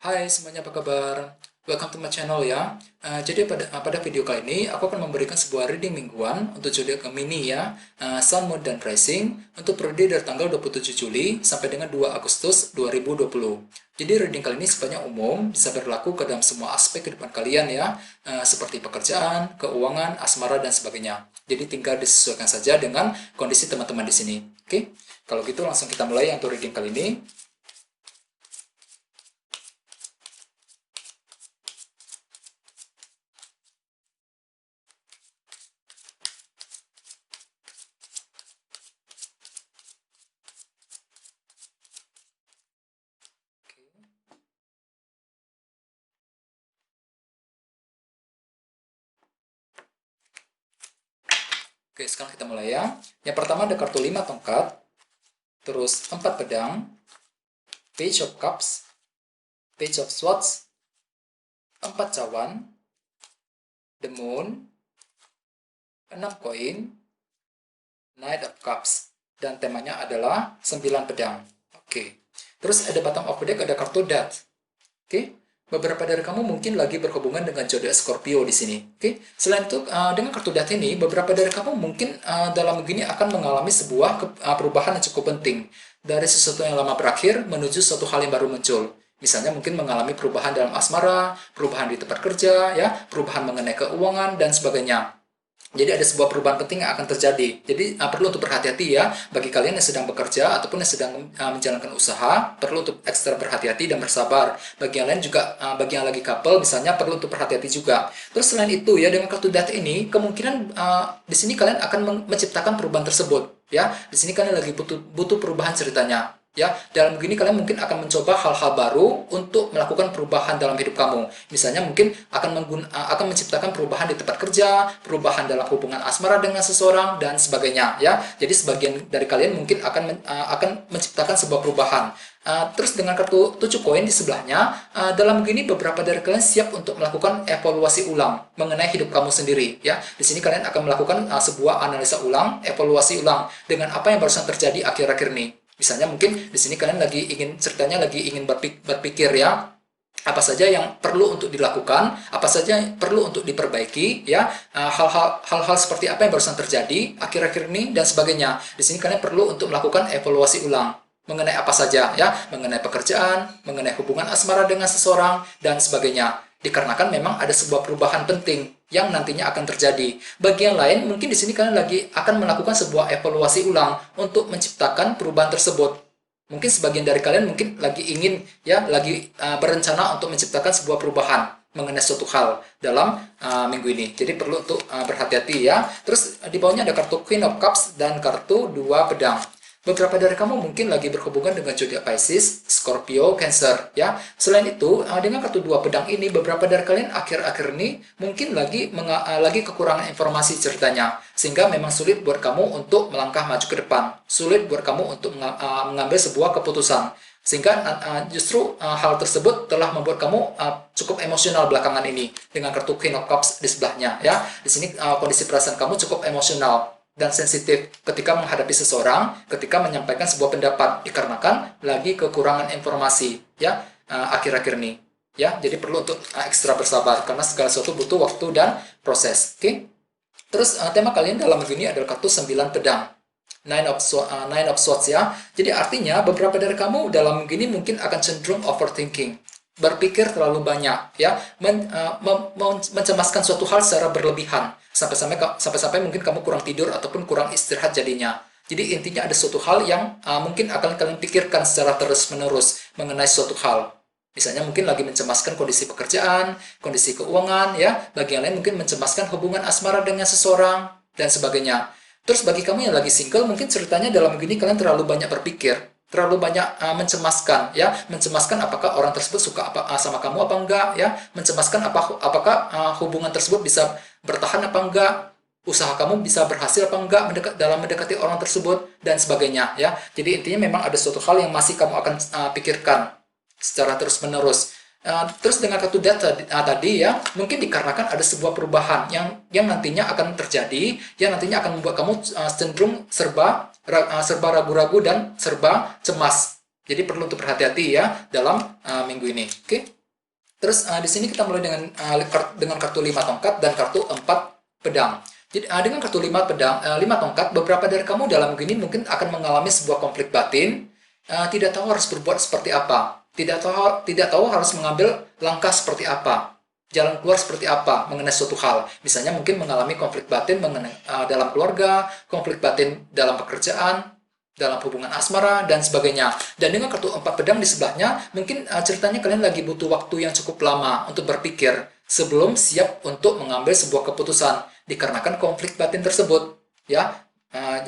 Hai semuanya, apa kabar? Welcome to my channel ya. Jadi pada video kali ini aku akan memberikan sebuah reading mingguan untuk zodiak Gemini ya, Sun, Moon, dan Rising untuk periode dari tanggal 27 Juli sampai dengan 2 Agustus 2020. Jadi reading kali ini sifatnya umum, bisa berlaku ke dalam semua aspek kehidupan kalian ya, seperti pekerjaan, keuangan, asmara, dan sebagainya. Jadi tinggal disesuaikan saja dengan kondisi teman-teman di sini. Oke, kalau gitu langsung kita mulai untuk reading kali ini. Oke, sekarang kita mulai ya. Yang pertama ada kartu 5 tongkat, terus 4 pedang, Page of Cups, Page of Swords, 4 cawan, The Moon, 6 koin, Knight of Cups, dan temanya adalah 9 pedang. Oke, terus ada bottom of the deck, ada kartu Death. Oke, beberapa dari kamu mungkin lagi berhubungan dengan zodiak Scorpio di sini. Oke, selain itu dengan kartu Death ini, beberapa dari kamu mungkin dalam begini akan mengalami sebuah perubahan yang cukup penting dari sesuatu yang lama berakhir menuju suatu hal yang baru muncul. Misalnya mungkin mengalami perubahan dalam asmara, perubahan di tempat kerja, ya, perubahan mengenai keuangan dan sebagainya. Jadi ada sebuah perubahan penting yang akan terjadi. Jadi perlu untuk berhati-hati ya, bagi kalian yang sedang bekerja ataupun yang sedang menjalankan usaha, perlu untuk ekstra berhati-hati dan bersabar. Bagi yang lain juga, bagi yang lagi couple misalnya, perlu untuk berhati-hati juga. Terus selain itu ya, dengan kartu Death ini, kemungkinan di sini kalian akan menciptakan perubahan tersebut. Ya, di sini kalian lagi butuh perubahan ceritanya. Ya, dalam begini kalian mungkin akan mencoba hal-hal baru untuk melakukan perubahan dalam hidup kamu. Misalnya mungkin akan menciptakan perubahan di tempat kerja, perubahan dalam hubungan asmara dengan seseorang dan sebagainya. Ya, jadi sebagian dari kalian mungkin akan menciptakan sebuah perubahan. Terus dengan kartu 7 koin di sebelahnya, dalam begini beberapa dari kalian siap untuk melakukan evaluasi ulang mengenai hidup kamu sendiri. Ya, di sini kalian akan melakukan sebuah analisa ulang, evaluasi ulang dengan apa yang barusan terjadi akhir-akhir ini. Misalnya mungkin di sini kalian lagi ingin berpikir ya, apa saja yang perlu untuk dilakukan, apa saja yang perlu untuk diperbaiki ya, hal-hal seperti apa yang barusan terjadi akhir-akhir ini dan sebagainya. Di sini kalian perlu untuk melakukan evaluasi ulang mengenai apa saja ya, mengenai pekerjaan, mengenai hubungan asmara dengan seseorang dan sebagainya. Dikarenakan memang ada sebuah perubahan penting yang nantinya akan terjadi. Bagi yang lain, mungkin di sini kalian lagi akan melakukan sebuah evaluasi ulang untuk menciptakan perubahan tersebut. Mungkin sebagian dari kalian mungkin lagi berencana untuk menciptakan sebuah perubahan mengenai suatu hal dalam minggu ini. Jadi perlu untuk berhati-hati ya. Terus di bawahnya ada kartu Queen of Cups dan kartu 2 pedang. Beberapa dari kamu mungkin lagi berhubungan dengan zodiak Pisces, Scorpio, Cancer, ya. Selain itu, dengan kartu 2 pedang ini, beberapa dari kalian akhir-akhir ini mungkin lagi kekurangan informasi ceritanya, sehingga memang sulit buat kamu untuk melangkah maju ke depan, sulit buat kamu untuk mengambil sebuah keputusan, sehingga justru hal tersebut telah membuat kamu cukup emosional belakangan ini dengan kartu Queen of Cups di sebelahnya, ya. Di sini kondisi perasaan kamu cukup emosional dan sensitif ketika menghadapi seseorang, ketika menyampaikan sebuah pendapat, dikarenakan lagi kekurangan informasi ya akhir-akhir ini ya. Jadi perlu untuk ekstra bersabar karena segala sesuatu butuh waktu dan proses. Oke. Terus tema kalian dalam minggu ini adalah kartu 9 pedang. Nine of Swords ya. Jadi artinya beberapa dari kamu dalam minggu ini mungkin akan cenderung overthinking, berpikir terlalu banyak ya, mencemaskan suatu hal secara berlebihan sampai-sampai mungkin kamu kurang tidur ataupun kurang istirahat jadinya. Jadi intinya ada suatu hal yang mungkin akan kalian pikirkan secara terus-menerus mengenai suatu hal. Misalnya mungkin lagi mencemaskan kondisi pekerjaan, kondisi keuangan ya, bagi yang lain mungkin mencemaskan hubungan asmara dengan seseorang dan sebagainya. Terus bagi kamu yang lagi single, mungkin ceritanya dalam begini kalian terlalu banyak berpikir, terlalu banyak mencemaskan ya, mencemaskan apakah orang tersebut suka sama kamu apa enggak ya, mencemaskan apakah hubungan tersebut bisa bertahan apa enggak, usaha kamu bisa berhasil apa enggak dalam mendekati orang tersebut dan sebagainya ya. Jadi intinya memang ada suatu hal yang masih kamu akan pikirkan secara terus-menerus. Terus dengan kartu Death tadi ya, mungkin dikarenakan ada sebuah perubahan yang nantinya akan terjadi, yang nantinya akan membuat kamu cenderung serba ragu-ragu dan serba cemas Jadi perlu untuk berhati-hati ya dalam minggu ini. Oke. Terus di sini kita mulai dengan kartu 5 tongkat dan kartu 4 pedang. Jadi dengan kartu 5 pedang, 5 tongkat, beberapa dari kamu dalam minggu ini mungkin akan mengalami sebuah konflik batin, tidak tahu harus berbuat seperti apa, tidak tahu harus mengambil langkah seperti apa, jalan keluar seperti apa mengenai suatu hal. Misalnya mungkin mengalami konflik batin mengenai dalam keluarga, konflik batin dalam pekerjaan, dalam hubungan asmara, dan sebagainya. Dan dengan kartu 4 pedang di sebelahnya, mungkin ceritanya kalian lagi butuh waktu yang cukup lama untuk berpikir sebelum siap untuk mengambil sebuah keputusan dikarenakan konflik batin tersebut. Ya,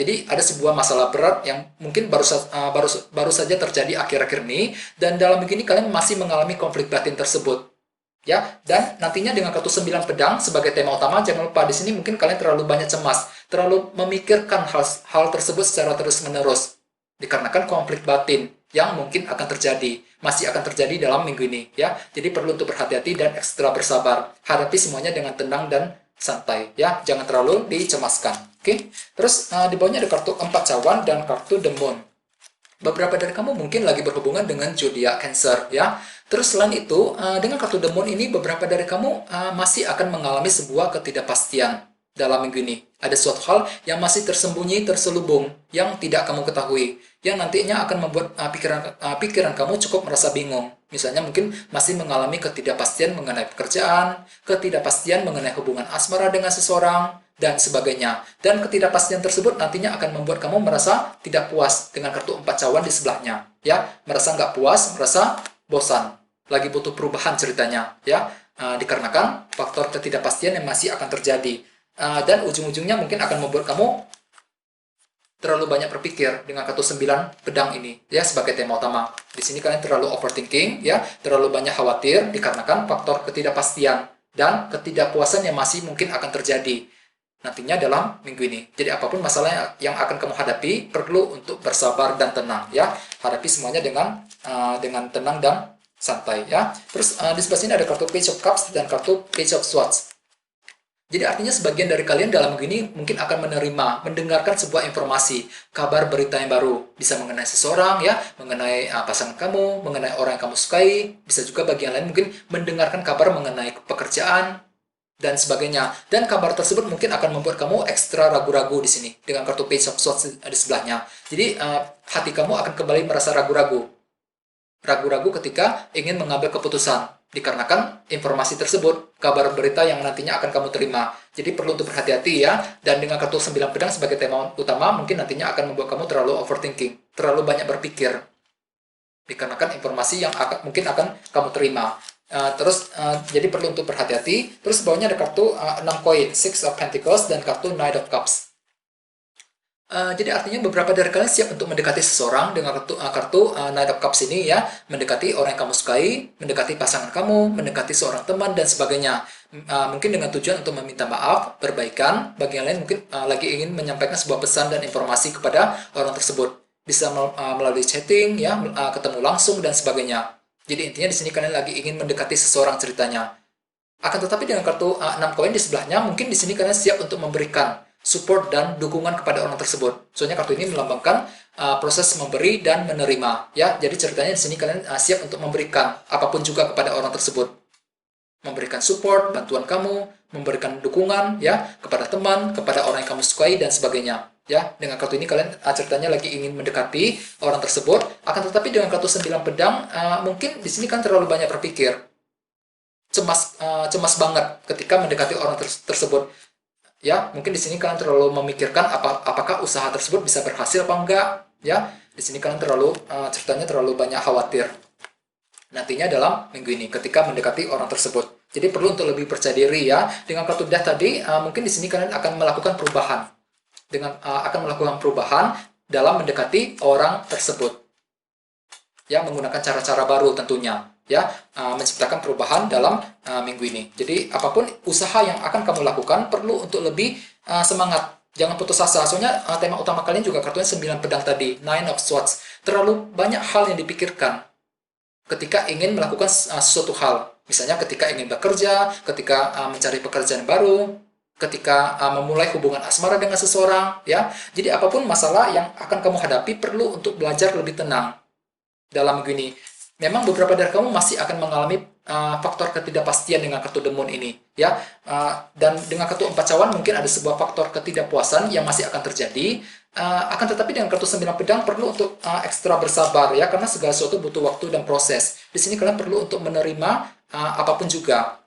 jadi ada sebuah masalah berat yang mungkin baru saja terjadi akhir-akhir ini, dan dalam begini kalian masih mengalami konflik batin tersebut. Ya, dan nantinya dengan kartu 9 pedang sebagai tema utama, jangan lupa di sini mungkin kalian terlalu banyak cemas, terlalu memikirkan hal tersebut secara terus-menerus dikarenakan konflik batin yang mungkin akan terjadi, masih akan terjadi dalam minggu ini ya. Jadi perlu untuk berhati-hati dan ekstra bersabar. Hadapi semuanya dengan tenang dan santai ya, jangan terlalu dicemaskan. Oke. Terus di bawahnya ada kartu 4 cawan dan kartu The Moon. Beberapa dari kamu mungkin lagi berhubungan dengan zodiak Cancer ya. Terus selain itu, dengan kartu The Moon ini beberapa dari kamu masih akan mengalami sebuah ketidakpastian dalam minggu ini. Ada suatu hal yang masih tersembunyi, terselubung, yang tidak kamu ketahui, yang nantinya akan membuat pikiran kamu cukup merasa bingung. Misalnya mungkin masih mengalami ketidakpastian mengenai pekerjaan, ketidakpastian mengenai hubungan asmara dengan seseorang, dan sebagainya. Dan ketidakpastian tersebut nantinya akan membuat kamu merasa tidak puas dengan kartu 4 cawan di sebelahnya. Ya, merasa nggak puas, merasa bosan, lagi butuh perubahan ceritanya. Ya, dikarenakan faktor ketidakpastian yang masih akan terjadi. Dan ujung-ujungnya mungkin akan membuat kamu terlalu banyak berpikir dengan kartu 9 pedang ini ya sebagai tema utama. Di sini kalian terlalu overthinking ya, terlalu banyak khawatir dikarenakan faktor ketidakpastian dan ketidakpuasan yang masih mungkin akan terjadi nantinya dalam minggu ini. Jadi apapun masalah yang akan kamu hadapi perlu untuk bersabar dan tenang ya. Hadapi semuanya dengan tenang dan santai ya. Terus di sebelah sini ada kartu Page of Cups dan kartu Page of Swords. Jadi artinya sebagian dari kalian dalam minggu ini mungkin akan mendengarkan sebuah informasi, kabar berita yang baru, bisa mengenai seseorang ya, mengenai pasangan kamu, mengenai orang yang kamu sukai, bisa juga bagi yang lain mungkin mendengarkan kabar mengenai pekerjaan dan sebagainya. Dan kabar tersebut mungkin akan membuat kamu ekstra ragu-ragu di sini dengan kartu Page of Swords di sebelahnya. Jadi hati kamu akan kembali merasa ragu-ragu ketika ingin mengambil keputusan dikarenakan informasi tersebut, kabar berita yang nantinya akan kamu terima. Jadi perlu untuk berhati-hati ya. Dan dengan kartu 9 pedang sebagai tema utama, mungkin nantinya akan membuat kamu terlalu overthinking, terlalu banyak berpikir dikarenakan informasi yang mungkin akan kamu terima. Jadi perlu untuk berhati-hati. Terus bawahnya ada kartu 6 koin, Six of Pentacles dan kartu Knight of Cups. Jadi artinya beberapa dari kalian siap untuk mendekati seseorang dengan kartu Knight of Cups ini ya, mendekati orang yang kamu sukai, mendekati pasangan kamu, mendekati seorang teman dan sebagainya. Mungkin dengan tujuan untuk meminta maaf, perbaikan. Bagi yang lain mungkin lagi ingin menyampaikan sebuah pesan dan informasi kepada orang tersebut. Bisa melalui chatting ya, ketemu langsung dan sebagainya. Jadi intinya di sini kalian lagi ingin mendekati seseorang ceritanya. Akan tetapi dengan kartu 6 koin di sebelahnya, mungkin di sini kalian siap untuk memberikan support dan dukungan kepada orang tersebut. Soalnya kartu ini melambangkan proses memberi dan menerima. Ya, jadi ceritanya di sini kalian siap untuk memberikan apapun juga kepada orang tersebut. Memberikan support, bantuan kamu, memberikan dukungan ya kepada teman, kepada orang yang kamu sukai dan sebagainya. Ya, dengan kartu ini kalian ceritanya lagi ingin mendekati orang tersebut. Akan tetapi dengan kartu 9 pedang, mungkin di sini kan terlalu banyak berpikir. Cemas banget ketika mendekati orang tersebut. Ya, mungkin di sini kalian terlalu memikirkan apakah usaha tersebut bisa berhasil apa enggak. Ya, di sini kalian ceritanya terlalu banyak khawatir nantinya dalam minggu ini ketika mendekati orang tersebut. Jadi perlu untuk lebih percaya diri ya. Dengan kartu Death tadi, mungkin di sini kalian akan melakukan perubahan. Akan melakukan perubahan dalam mendekati orang tersebut. Ya, menggunakan cara-cara baru tentunya. Ya, menciptakan perubahan dalam minggu ini. Jadi apapun usaha yang akan kamu lakukan perlu untuk lebih semangat. Jangan putus asa. Soalnya tema utama kalian juga kartunya 9 pedang tadi, Nine of Swords. Terlalu banyak hal yang dipikirkan ketika ingin melakukan sesuatu hal. Misalnya ketika ingin bekerja, ketika mencari pekerjaan baru, ketika memulai hubungan asmara dengan seseorang, ya. Jadi apapun masalah yang akan kamu hadapi perlu untuk belajar lebih tenang. dalam minggu ini. Memang beberapa dari kamu masih akan mengalami faktor ketidakpastian dengan kartu The Moon ini, ya. Dan dengan kartu 4 cawan mungkin ada sebuah faktor ketidakpuasan yang masih akan terjadi. Akan tetapi dengan kartu 9 pedang perlu untuk ekstra bersabar, ya, karena segala sesuatu butuh waktu dan proses. Di sini kalian perlu untuk menerima apapun juga,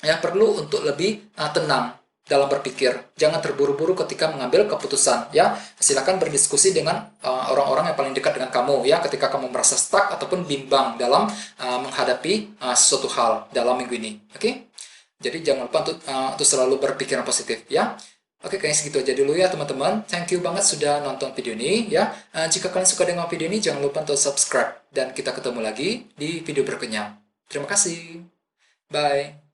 ya, perlu untuk lebih tenang dalam berpikir. Jangan terburu-buru ketika mengambil keputusan, ya. Silakan berdiskusi dengan orang-orang yang paling dekat dengan kamu, ya, ketika kamu merasa stuck ataupun bimbang dalam menghadapi sesuatu hal dalam minggu ini. Oke? Jadi jangan lupa untuk selalu berpikiran positif, ya. Oke, kayaknya segitu aja dulu ya teman-teman. Thank you banget sudah nonton video ini, ya. Jika kalian suka dengan video ini, jangan lupa untuk subscribe dan kita ketemu lagi di video berikutnya. Terima kasih. Bye.